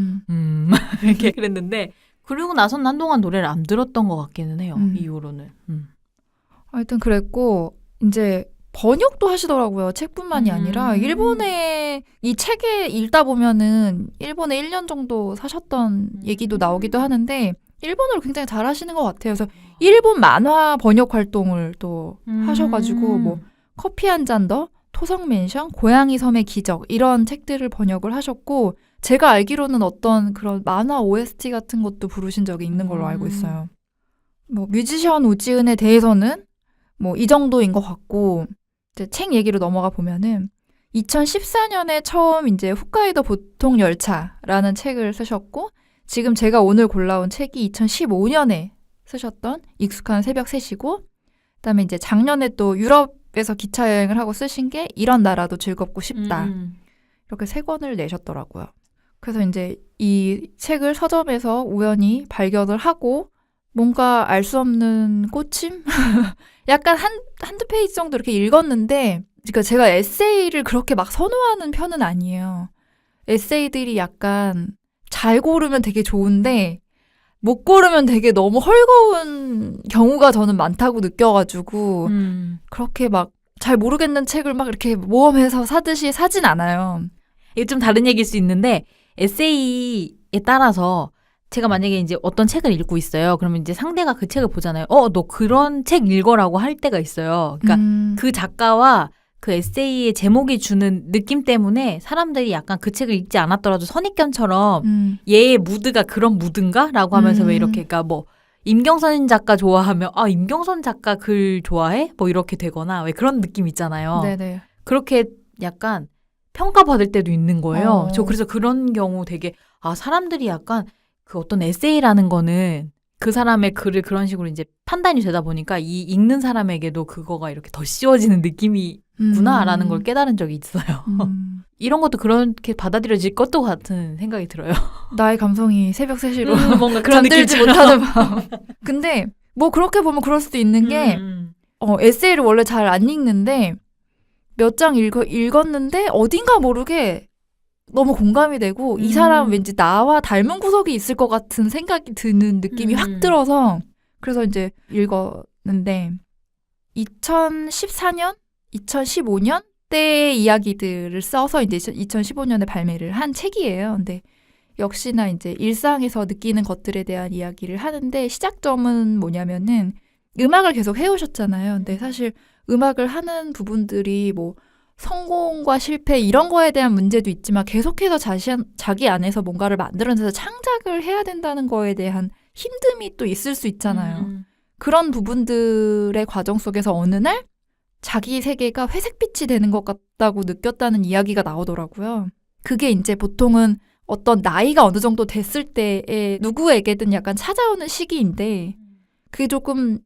이렇게 그랬는데 그리고 나선 한동안 노래를 안 들었던 것 같기는 해요. 이후로는. 하여튼 그랬고 이제 번역도 하시더라고요. 책뿐만이 아니라 일본에 이 책에 읽다 보면은 일본에 1년 정도 사셨던 얘기도 나오기도 하는데 일본어를 굉장히 잘하시는 것 같아요. 그래서 일본 만화 번역 활동을 또 하셔가지고 뭐 커피 한 잔 더, 토성맨션, 고양이 섬의 기적 이런 책들을 번역을 하셨고 제가 알기로는 어떤 그런 만화 OST 같은 것도 부르신 적이 있는 걸로 알고 있어요. 뭐 뮤지션 오지은에 대해서는 뭐 이 정도인 것 같고 이제 책 얘기로 넘어가 보면은 2014년에 처음 이제 홋카이도 보통 열차라는 책을 쓰셨고 지금 제가 오늘 골라온 책이 2015년에 쓰셨던 익숙한 새벽 3시고 그다음에 이제 작년에 또 유럽에서 기차 여행을 하고 쓰신 게 이런 나라도 즐겁고 싶다. 이렇게 3권을 내셨더라고요. 그래서 이제 이 책을 서점에서 우연히 발견을 하고 뭔가 알 수 없는 꽂힘? 약간 한두 페이지 정도 이렇게 읽었는데 그러니까 제가 에세이를 그렇게 막 선호하는 편은 아니에요. 에세이들이 약간 잘 고르면 되게 좋은데 못 고르면 되게 너무 헐거운 경우가 저는 많다고 느껴가지고 그렇게 막 잘 모르겠는 책을 막 이렇게 모험해서 사듯이 사진 않아요. 이게 좀 다른 얘기일 수 있는데 에세이에 따라서 제가 만약에 이제 어떤 책을 읽고 있어요. 그러면 이제 상대가 그 책을 보잖아요. 너 그런 책 읽어라고 할 때가 있어요. 그러니까 그 작가와 그 에세이의 제목이 주는 느낌 때문에 사람들이 약간 그 책을 읽지 않았더라도 선입견처럼 얘의 무드가 그런 무드인가? 라고 하면서 왜 이렇게 그러니까 뭐 임경선 작가 좋아하면 임경선 작가 글 좋아해? 뭐 이렇게 되거나 왜 그런 느낌 있잖아요. 네네. 그렇게 약간 평가받을 때도 있는 거예요. 저 그래서 그런 경우 되게 사람들이 약간 그 어떤 에세이라는 거는 그 사람의 글을 그런 식으로 이제 판단이 되다 보니까 이 읽는 사람에게도 그거가 이렇게 더 씌워지는 느낌이구나라는 걸 깨달은 적이 있어요. 이런 것도 그렇게 받아들여질 것도 같은 생각이 들어요. 나의 감성이 새벽 3시로 뭔가 그런 잠들지 못하는 마음. 근데 뭐 그렇게 보면 그럴 수도 있는 게 에세이를 원래 잘 안 읽는데 몇 장 읽었는데 어딘가 모르게 너무 공감이 되고 이 사람 왠지 나와 닮은 구석이 있을 것 같은 생각이 드는 느낌이 확 들어서 그래서 이제 읽었는데 2014년, 2015년 20대의 이야기들을 써서 이제 2015년에 발매를 한 책이에요. 근데 역시나 이제 일상에서 느끼는 것들에 대한 이야기를 하는데 시작점은 뭐냐면은 음악을 계속 해오셨잖아요. 근데 사실 음악을 하는 부분들이 뭐 성공과 실패 이런 거에 대한 문제도 있지만 계속해서 자기 안에서 뭔가를 만들어내서 창작을 해야 된다는 거에 대한 힘듦이 또 있을 수 있잖아요. 그런 부분들의 과정 속에서 어느 날 자기 세계가 회색빛이 되는 것 같다고 느꼈다는 이야기가 나오더라고요. 그게 이제 보통은 어떤 나이가 어느 정도 됐을 때에 누구에게든 약간 찾아오는 시기인데 그게 조금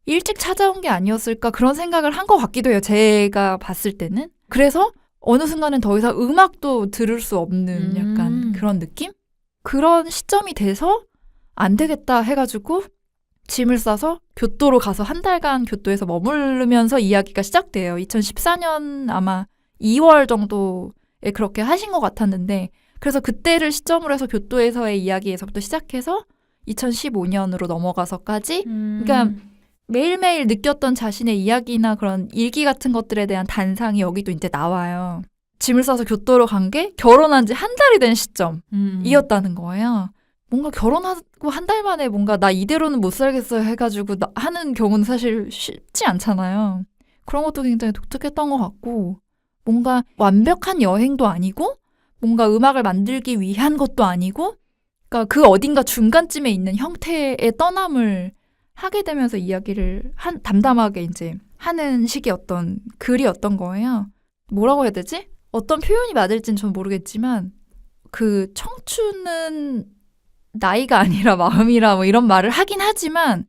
일찍 찾아온 게 아니었을까 그런 생각을 한 것 같기도 해요. 제가 봤을 때는. 그래서 어느 순간은 더 이상 음악도 들을 수 없는 약간 그런 느낌? 그런 시점이 돼서 안 되겠다 해가지고 짐을 싸서 교토로 가서 한 달간 교토에서 머무르면서 이야기가 시작돼요. 2014년 아마 2월 정도에 그렇게 하신 것 같았는데 그래서 그때를 시점으로 해서 교토에서의 이야기에서부터 시작해서 2015년으로 넘어가서까지 그러니까 매일매일 느꼈던 자신의 이야기나 그런 일기 같은 것들에 대한 단상이 여기도 이제 나와요. 짐을 싸서 교토로 간 게 결혼한 지 한 달이 된 시점이었다는 거예요. 뭔가 결혼하고 한 달 만에 뭔가 나 이대로는 못 살겠어요 해가지고 하는 경우는 사실 쉽지 않잖아요. 그런 것도 굉장히 독특했던 것 같고 뭔가 완벽한 여행도 아니고 뭔가 음악을 만들기 위한 것도 아니고 그러니까 그 어딘가 중간쯤에 있는 형태의 떠남을 하게 되면서 이야기를 담담하게 이제 하는 식이었던 글이었던 거예요. 뭐라고 해야 되지? 어떤 표현이 맞을진 전 모르겠지만 그 청춘은 나이가 아니라 마음이라 뭐 이런 말을 하긴 하지만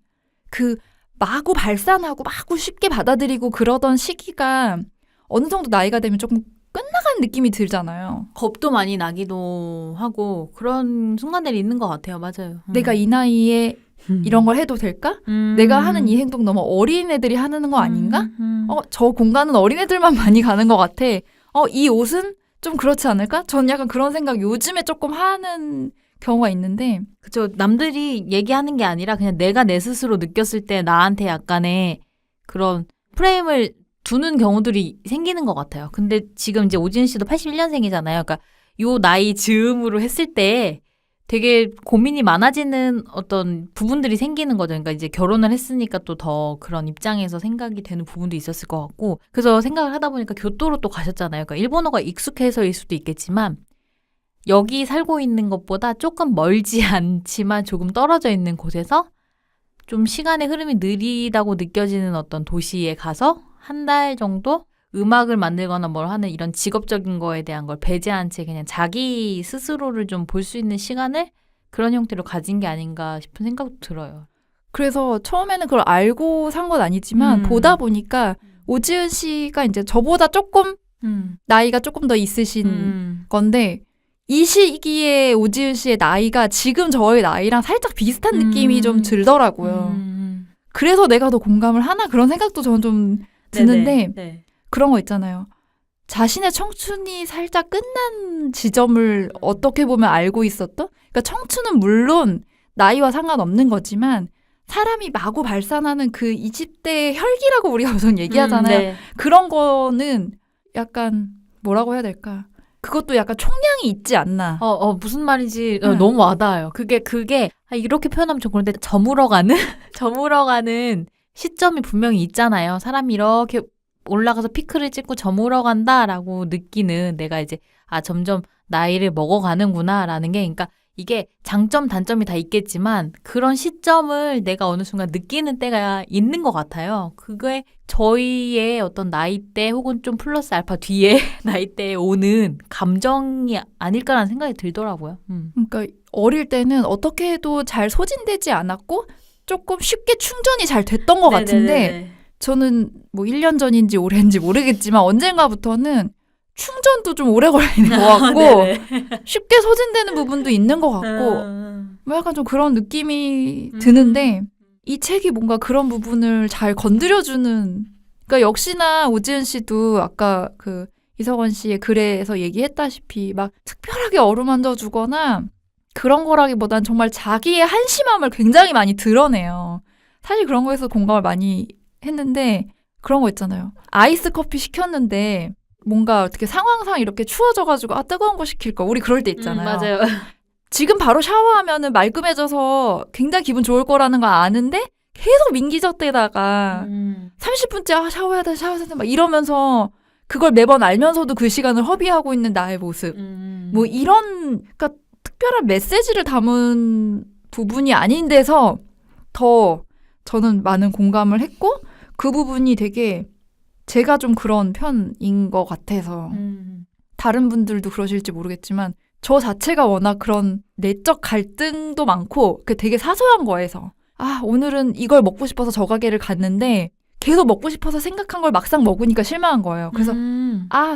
그 마구 발산하고 마구 쉽게 받아들이고 그러던 시기가 어느 정도 나이가 되면 조금 끝나가는 느낌이 들잖아요. 겁도 많이 나기도 하고 그런 순간들이 있는 것 같아요. 맞아요. 내가 이 나이에 이런 걸 해도 될까? 내가 하는 이 행동 너무 어린애들이 하는 거 아닌가? 저 공간은 어린애들만 많이 가는 것 같아. 이 옷은 좀 그렇지 않을까? 전 약간 그런 생각 요즘에 조금 하는 경우가 있는데 그죠. 남들이 얘기하는 게 아니라 그냥 내가 내 스스로 느꼈을 때 나한테 약간의 그런 프레임을 두는 경우들이 생기는 것 같아요. 근데 지금 이제 오지은 씨도 81년생이잖아요. 그러니까 요 나이 즈음으로 했을 때 되게 고민이 많아지는 어떤 부분들이 생기는 거죠. 그러니까 이제 결혼을 했으니까 또 더 그런 입장에서 생각이 되는 부분도 있었을 것 같고 그래서 생각을 하다 보니까 교토로 또 가셨잖아요. 그러니까 일본어가 익숙해서일 수도 있겠지만 여기 살고 있는 것보다 조금 멀지 않지만 조금 떨어져 있는 곳에서 좀 시간의 흐름이 느리다고 느껴지는 어떤 도시에 가서 한 달 정도 음악을 만들거나 뭘 하는 이런 직업적인 거에 대한 걸 배제한 채 그냥 자기 스스로를 좀 볼 수 있는 시간을 그런 형태로 가진 게 아닌가 싶은 생각도 들어요. 그래서 처음에는 그걸 알고 산 건 아니지만 보다 보니까 오지은 씨가 이제 저보다 조금 나이가 조금 더 있으신 건데 이 시기에 오지은 씨의 나이가 지금 저의 나이랑 살짝 비슷한 느낌이 좀 들더라고요. 그래서 내가 더 공감을 하나 그런 생각도 저는 좀 드는데 네. 그런 거 있잖아요. 자신의 청춘이 살짝 끝난 지점을 어떻게 보면 알고 있었던? 그러니까 청춘은 물론 나이와 상관없는 거지만 사람이 마구 발산하는 그 20대의 혈기라고 우리가 우선 얘기하잖아요. 네. 그런 거는 약간 뭐라고 해야 될까? 그것도 약간 총량이 있지 않나. 무슨 말인지 너무 와닿아요. 그게 이렇게 표현하면 좀 그런데 저물어가는 시점이 분명히 있잖아요. 사람이 이렇게 올라가서 피크를 찍고 저물어 간다라고 느끼는 내가 이제 점점 나이를 먹어가는구나라는 게 그러니까 이게 장점 단점이 다 있겠지만 그런 시점을 내가 어느 순간 느끼는 때가 있는 것 같아요. 그게 저희의 어떤 나이대 혹은 좀 플러스 알파 뒤에 나이대에 오는 감정이 아닐까라는 생각이 들더라고요. 그러니까 어릴 때는 어떻게 해도 잘 소진되지 않았고 조금 쉽게 충전이 잘 됐던 것 같은데 저는 뭐 1년 전인지 올해인지 모르겠지만 언젠가부터는 충전도 좀 오래 걸리는 것 같고 쉽게 소진되는 부분도 있는 것 같고 뭐 약간 좀 그런 느낌이 드는데 이 책이 뭔가 그런 부분을 잘 건드려주는 그러니까 역시나 오지은 씨도 아까 그 이석원 씨의 글에서 얘기했다시피 막 특별하게 어루만져 주거나 그런 거라기보단 정말 자기의 한심함을 굉장히 많이 드러내요. 사실 그런 거에서 공감을 많이 했는데 그런 거 있잖아요. 아이스 커피 시켰는데 뭔가 어떻게 상황상 이렇게 추워져가지고 뜨거운 거 시킬 거 우리 그럴 때 있잖아요. 맞아요. 지금 바로 샤워하면은 말끔해져서 굉장히 기분 좋을 거라는 거 아는데 계속 민기적대다가 30분째 샤워해야 돼 막 이러면서 그걸 매번 알면서도 그 시간을 허비하고 있는 나의 모습. 뭐 이런 그러니까 특별한 메시지를 담은 부분이 아닌 데서 더 저는 많은 공감을 했고 그 부분이 되게 제가 좀 그런 편인 것 같아서 다른 분들도 그러실지 모르겠지만 저 자체가 워낙 그런 내적 갈등도 많고 그 되게 사소한 거에서 오늘은 이걸 먹고 싶어서 저 가게를 갔는데 계속 먹고 싶어서 생각한 걸 막상 먹으니까 실망한 거예요. 그래서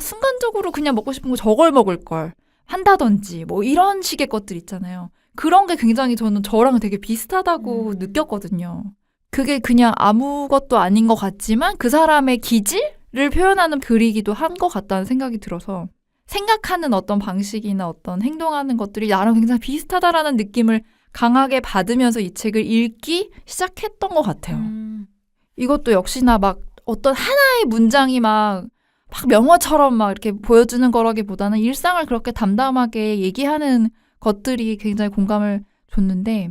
순간적으로 그냥 먹고 싶은 거 저걸 먹을 걸 한다든지 뭐 이런 식의 것들 있잖아요. 그런 게 굉장히 저는 저랑 되게 비슷하다고 느꼈거든요. 그게 그냥 아무것도 아닌 것 같지만 그 사람의 기질을 표현하는 글이기도 한 것 같다는 생각이 들어서 생각하는 어떤 방식이나 어떤 행동하는 것들이 나랑 굉장히 비슷하다라는 느낌을 강하게 받으면서 이 책을 읽기 시작했던 것 같아요. 이것도 역시나 막 어떤 하나의 문장이 막 명화처럼 막 이렇게 보여주는 거라기보다는 일상을 그렇게 담담하게 얘기하는 것들이 굉장히 공감을 줬는데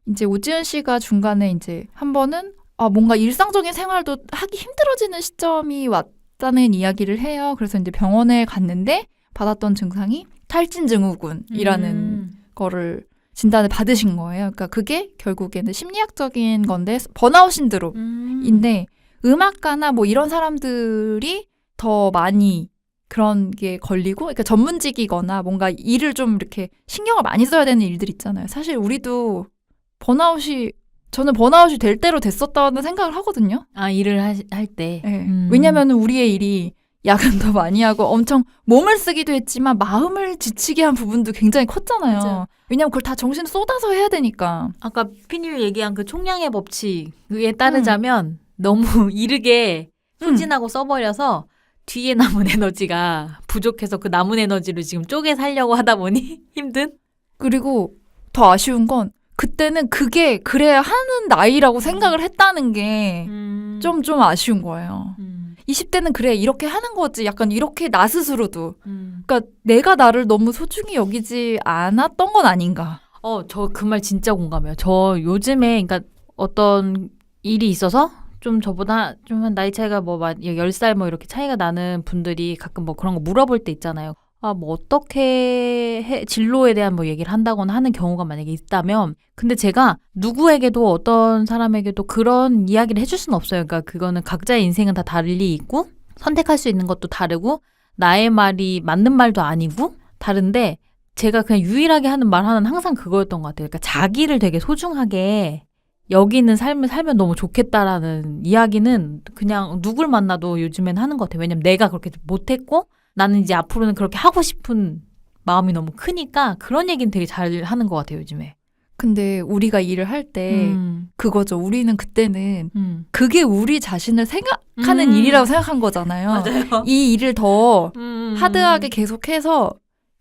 이제 오지은 씨가 중간에 이제 한 번은 뭔가 일상적인 생활도 하기 힘들어지는 시점이 왔다는 이야기를 해요. 그래서 이제 병원에 갔는데 받았던 증상이 탈진 증후군이라는 거를 진단을 받으신 거예요. 그러니까 그게 결국에는 심리학적인 건데 번아웃 신드롬인데 음악가나 뭐 이런 사람들이 더 많이 그런 게 걸리고 그러니까 전문직이거나 뭔가 일을 좀 이렇게 신경을 많이 써야 되는 일들 있잖아요. 사실 우리도 저는 번아웃이 될 대로 됐었다는 생각을 하거든요. 일을 할 때. 네. 왜냐면 우리의 일이 야근도 많이 하고 엄청 몸을 쓰기도 했지만 마음을 지치게 한 부분도 굉장히 컸잖아요. 맞아요. 왜냐면 그걸 다 정신을 쏟아서 해야 되니까. 아까 피님 얘기한 그 총량의 법칙에 따르자면 너무 이르게 소진하고 써버려서 뒤에 남은 에너지가 부족해서 그 남은 에너지를 지금 쪼개 살려고 하다 보니 힘든? 그리고 더 아쉬운 건 그때는 그게 그래야 하는 나이라고 생각을 했다는 게 좀 아쉬운 거예요. 20대는 그래 이렇게 하는 거지 약간 이렇게 나 스스로도 그러니까 내가 나를 너무 소중히 여기지 않았던 건 아닌가. 저 그 말 진짜 공감해요. 저 요즘에 그러니까 어떤 일이 있어서 좀 저보다 좀 한 나이 차이가 뭐 10살 뭐 이렇게 차이가 나는 분들이 가끔 뭐 그런 거 물어볼 때 있잖아요. 뭐 어떻게 진로에 대한 뭐 얘기를 한다거나 하는 경우가 만약에 있다면 근데 제가 누구에게도 어떤 사람에게도 그런 이야기를 해줄 수는 없어요. 그러니까 그거는 각자의 인생은 다 달리 있고 선택할 수 있는 것도 다르고 나의 말이 맞는 말도 아니고 다른데 제가 그냥 유일하게 하는 말 하나는 항상 그거였던 것 같아요. 그러니까 자기를 되게 소중하게 여기는 삶을 살면 너무 좋겠다라는 이야기는 그냥 누굴 만나도 요즘엔 하는 것 같아요. 왜냐면 내가 그렇게 못했고 나는 이제 앞으로는 그렇게 하고 싶은 마음이 너무 크니까 그런 얘기는 되게 잘 하는 것 같아요, 요즘에. 근데 우리가 일을 할 때 그거죠. 우리는 그때는 그게 우리 자신을 생각하는 일이라고 생각한 거잖아요. 맞아요. 이 일을 더 하드하게 계속해서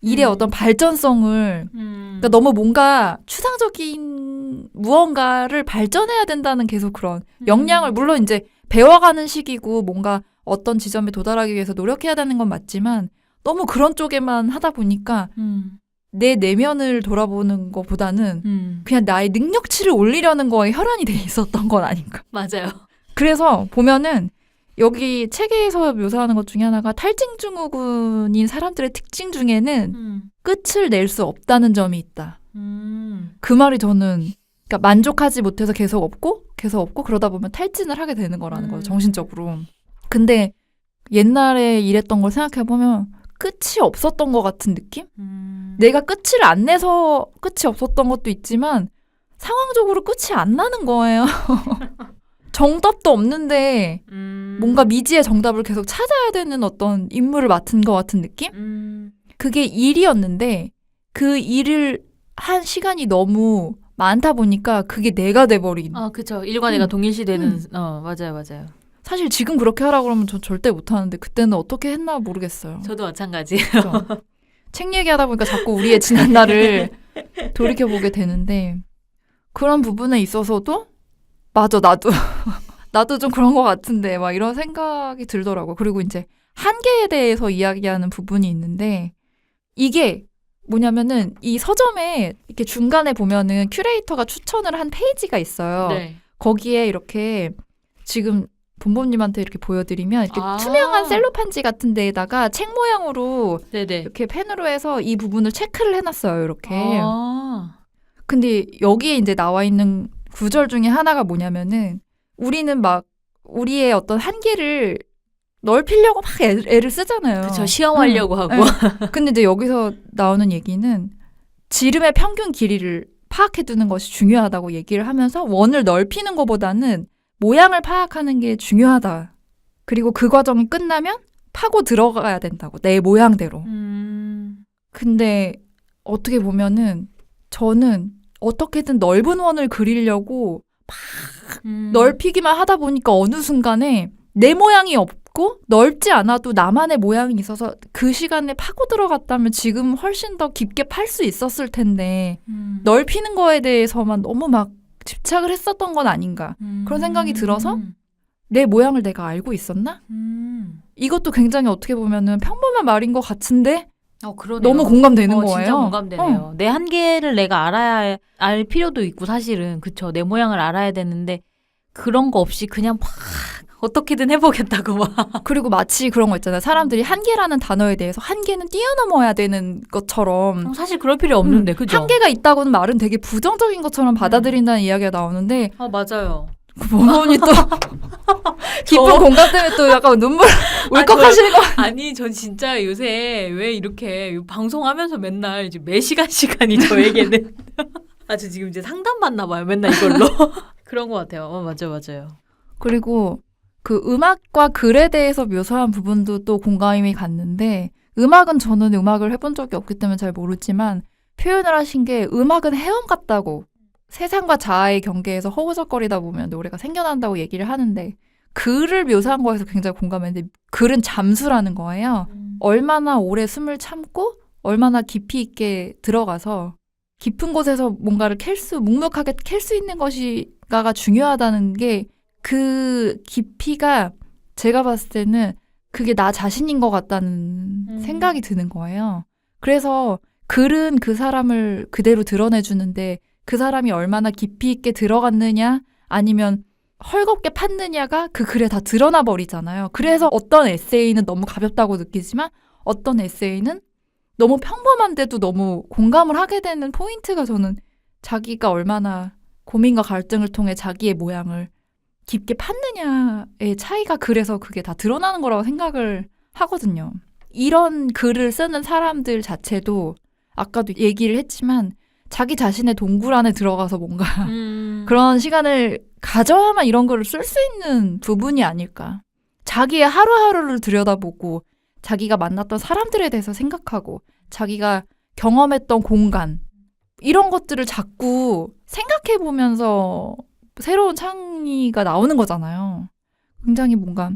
일의 어떤 발전성을 그러니까 너무 뭔가 추상적인 무언가를 발전해야 된다는 계속 그런 역량을 물론 이제 배워가는 시기고 뭔가 어떤 지점에 도달하기 위해서 노력해야 되는 건 맞지만 너무 그런 쪽에만 하다 보니까 내 내면을 돌아보는 것보다는 그냥 나의 능력치를 올리려는 거에 혈안이 돼 있었던 건 아닌가. 맞아요. 그래서 보면은 여기 책에서 묘사하는 것 중에 하나가 탈진 증후군인 사람들의 특징 중에는 끝을 낼 수 없다는 점이 있다. 그 말이 저는 그러니까 만족하지 못해서 계속 없고 그러다 보면 탈진을 하게 되는 거라는 거죠. 정신적으로. 근데 옛날에 일했던 걸 생각해보면 끝이 없었던 것 같은 느낌? 내가 끝을 안 내서 끝이 없었던 것도 있지만 상황적으로 끝이 안 나는 거예요. 정답도 없는데 뭔가 미지의 정답을 계속 찾아야 되는 어떤 임무를 맡은 것 같은 느낌? 그게 일이었는데 그 일을 한 시간이 너무 많다 보니까 그게 내가 돼버린. 그쵸. 일과 내가 동일시되는. 맞아요. 사실 지금 그렇게 하라고 그러면 저 절대 못하는데 그때는 어떻게 했나 모르겠어요. 저도 마찬가지예요. 책 얘기하다 보니까 자꾸 우리의 지난 날을 돌이켜보게 되는데 그런 부분에 있어서도 맞아 나도 좀 그런 것 같은데 막 이런 생각이 들더라고요. 그리고 이제 한계에 대해서 이야기하는 부분이 있는데 이게 뭐냐면은 이 서점에 이렇게 중간에 보면은 큐레이터가 추천을 한 페이지가 있어요. 네. 거기에 이렇게 지금 본범님한테 이렇게 보여드리면 이렇게 아. 투명한 셀로판지 같은 데에다가 책 모양으로 네네. 이렇게 펜으로 해서 이 부분을 체크를 해놨어요. 이렇게. 아. 근데 여기에 이제 나와 있는 구절 중에 하나가 뭐냐면은 우리는 막 우리의 어떤 한계를 넓히려고 막 애를 쓰잖아요. 그쵸. 시험하려고 하고. 네. 근데 이제 여기서 나오는 얘기는 지름의 평균 길이를 파악해두는 것이 중요하다고 얘기를 하면서 원을 넓히는 것보다는 모양을 파악하는 게 중요하다. 그리고 그 과정이 끝나면 파고 들어가야 된다고. 내 모양대로. 근데 어떻게 보면은 저는 어떻게든 넓은 원을 그리려고 넓히기만 하다 보니까 어느 순간에 내 모양이 없고 넓지 않아도 나만의 모양이 있어서 그 시간에 파고 들어갔다면 지금 훨씬 더 깊게 팔 수 있었을 텐데 넓히는 거에 대해서만 너무 막 집착을 했었던 건 아닌가 그런 생각이 들어서 내 모양을 내가 알고 있었나? 이것도 굉장히 어떻게 보면은 평범한 말인 것 같은데 그러네요. 너무 공감되는 거예요. 진짜 공감되네요. 내 한계를 내가 알 필요도 있고 사실은 그쵸. 내 모양을 알아야 되는데 그런 거 없이 그냥 막 어떻게든 해보겠다고 막. 그리고 마치 그런 거 있잖아요. 사람들이 한계라는 단어에 대해서 한계는 뛰어넘어야 되는 것처럼 사실 그럴 필요 없는데 그죠? 한계가 있다고는 말은 되게 부정적인 것처럼 받아들인다는 이야기가 나오는데 맞아요. 본원이 또 깊은 공감 때문에 또 약간 눈물 울컥하시는 거 아니 전 진짜 요새 왜 이렇게 방송하면서 맨날 이제 매 시간이 저에게는 저 지금 이제 상담 받나 봐요. 맨날 이걸로. 그런 것 같아요. 맞아요. 그리고 그 음악과 글에 대해서 묘사한 부분도 또 공감이 갔는데 음악은 저는 음악을 해본 적이 없기 때문에 잘 모르지만 표현을 하신 게 음악은 헤엄 같다고 세상과 자아의 경계에서 허우적거리다 보면 노래가 생겨난다고 얘기를 하는데 글을 묘사한 거에서 굉장히 공감했는데 글은 잠수라는 거예요. 얼마나 오래 숨을 참고 얼마나 깊이 있게 들어가서 깊은 곳에서 뭔가를 묵묵하게 캘 수 있는 것이가 중요하다는 게 그 깊이가 제가 봤을 때는 그게 나 자신인 것 같다는 생각이 드는 거예요. 그래서 글은 그 사람을 그대로 드러내주는데 그 사람이 얼마나 깊이 있게 들어갔느냐 아니면 헐겁게 팠느냐가 그 글에 다 드러나 버리잖아요. 그래서 어떤 에세이는 너무 가볍다고 느끼지만 어떤 에세이는 너무 평범한데도 너무 공감을 하게 되는 포인트가 저는 자기가 얼마나 고민과 갈등을 통해 자기의 모양을 깊게 팠느냐의 차이가 그래서 그게 다 드러나는 거라고 생각을 하거든요. 이런 글을 쓰는 사람들 자체도 아까도 얘기를 했지만 자기 자신의 동굴 안에 들어가서 뭔가 그런 시간을 가져야만 이런 글을 쓸 수 있는 부분이 아닐까. 자기의 하루하루를 들여다보고 자기가 만났던 사람들에 대해서 생각하고 자기가 경험했던 공간 이런 것들을 자꾸 생각해보면서 새로운 창의가 나오는 거잖아요. 굉장히 뭔가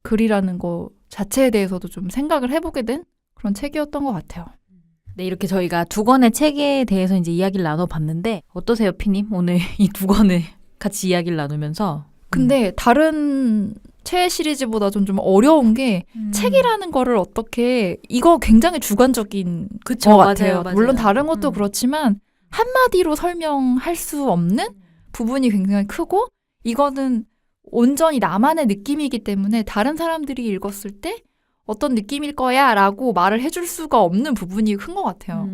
글이라는 거 자체에 대해서도 좀 생각을 해보게 된 그런 책이었던 것 같아요. 네, 이렇게 저희가 두 권의 책에 대해서 이제 이야기를 나눠봤는데 어떠세요, 피님? 오늘 이 두 권을 같이 이야기를 나누면서. 근데 다른 최애 시리즈보다 좀 어려운 게 책이라는 거를 어떻게 이거 굉장히 주관적인 그쵸, 것 같아요. 맞아요. 물론 다른 것도 그렇지만 한마디로 설명할 수 없는 부분이 굉장히 크고 이거는 온전히 나만의 느낌이기 때문에 다른 사람들이 읽었을 때 어떤 느낌일 거야 라고 말을 해줄 수가 없는 부분이 큰 것 같아요.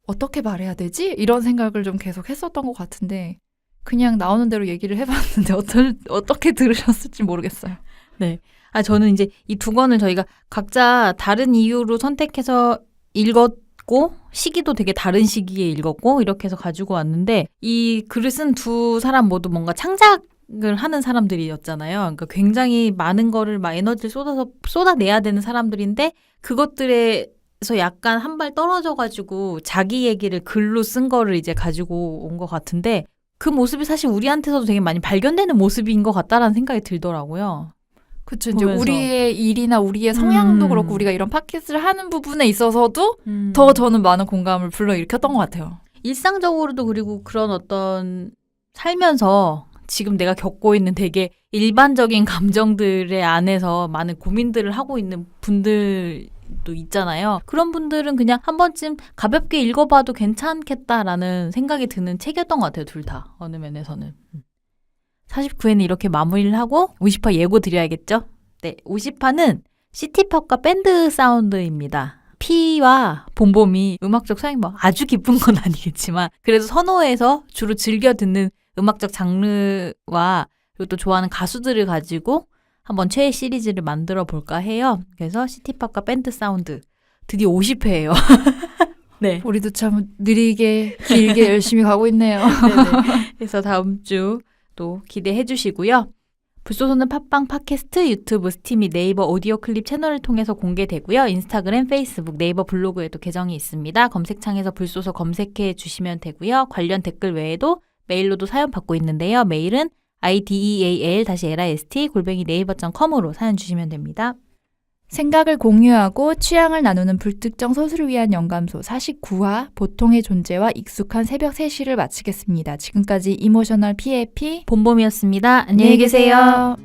어떻게 말해야 되지? 이런 생각을 좀 계속 했었던 것 같은데 그냥 나오는 대로 얘기를 해봤는데 어떻게 들으셨을지 모르겠어요. 네. 저는 이제 이 두 권을 저희가 각자 다른 이유로 선택해서 읽었고 시기도 되게 다른 시기에 읽었고 이렇게 해서 가지고 왔는데 이 글을 쓴 두 사람 모두 뭔가 창작을 하는 사람들이었잖아요. 그러니까 굉장히 많은 거를 막 에너지를 쏟아내야 되는 사람들인데 그것들에서 약간 한 발 떨어져가지고 자기 얘기를 글로 쓴 거를 이제 가지고 온 것 같은데 그 모습이 사실 우리한테서도 되게 많이 발견되는 모습인 것 같다라는 생각이 들더라고요. 그렇죠. 이제 우리의 일이나 우리의 성향도 그렇고 우리가 이런 팟캐스트를 하는 부분에 있어서도 더 저는 많은 공감을 불러일으켰던 것 같아요. 일상적으로도 그리고 그런 어떤 살면서 지금 내가 겪고 있는 되게 일반적인 감정들의 안에서 많은 고민들을 하고 있는 분들도 있잖아요. 그런 분들은 그냥 한 번쯤 가볍게 읽어봐도 괜찮겠다라는 생각이 드는 책이었던 것 같아요. 둘 다. 어느 면에서는. 49회는 이렇게 마무리를 하고 50화 예고 드려야겠죠? 네, 50화는 시티팝과 밴드 사운드입니다. 피와 봄봄이 음악적 소양이 뭐 아주 깊은 건 아니겠지만 그래도 선호해서 주로 즐겨 듣는 음악적 장르와 그리고 또 좋아하는 가수들을 가지고 한번 최애 시리즈를 만들어 볼까 해요. 그래서 시티팝과 밴드 사운드 드디어 50회예요. 네. 우리도 참 느리게 길게 열심히 가고 있네요. 네네. 그래서 다음 주 또 기대해 주시고요. 불소소는 팟빵, 팟캐스트, 유튜브, 스팀 및 네이버 오디오 클립 채널을 통해서 공개되고요. 인스타그램, 페이스북, 네이버 블로그에도 계정이 있습니다. 검색창에서 불소소 검색해 주시면 되고요. 관련 댓글 외에도 메일로도 사연 받고 있는데요. 메일은 ideal-list@naver.com으로 사연 주시면 됩니다. 생각을 공유하고 취향을 나누는 불특정 소수를 위한 영감소 49화 보통의 존재와 익숙한 새벽 3시를 마치겠습니다. 지금까지 이모셔널 PAP 봄봄이었습니다. 안녕히 계세요.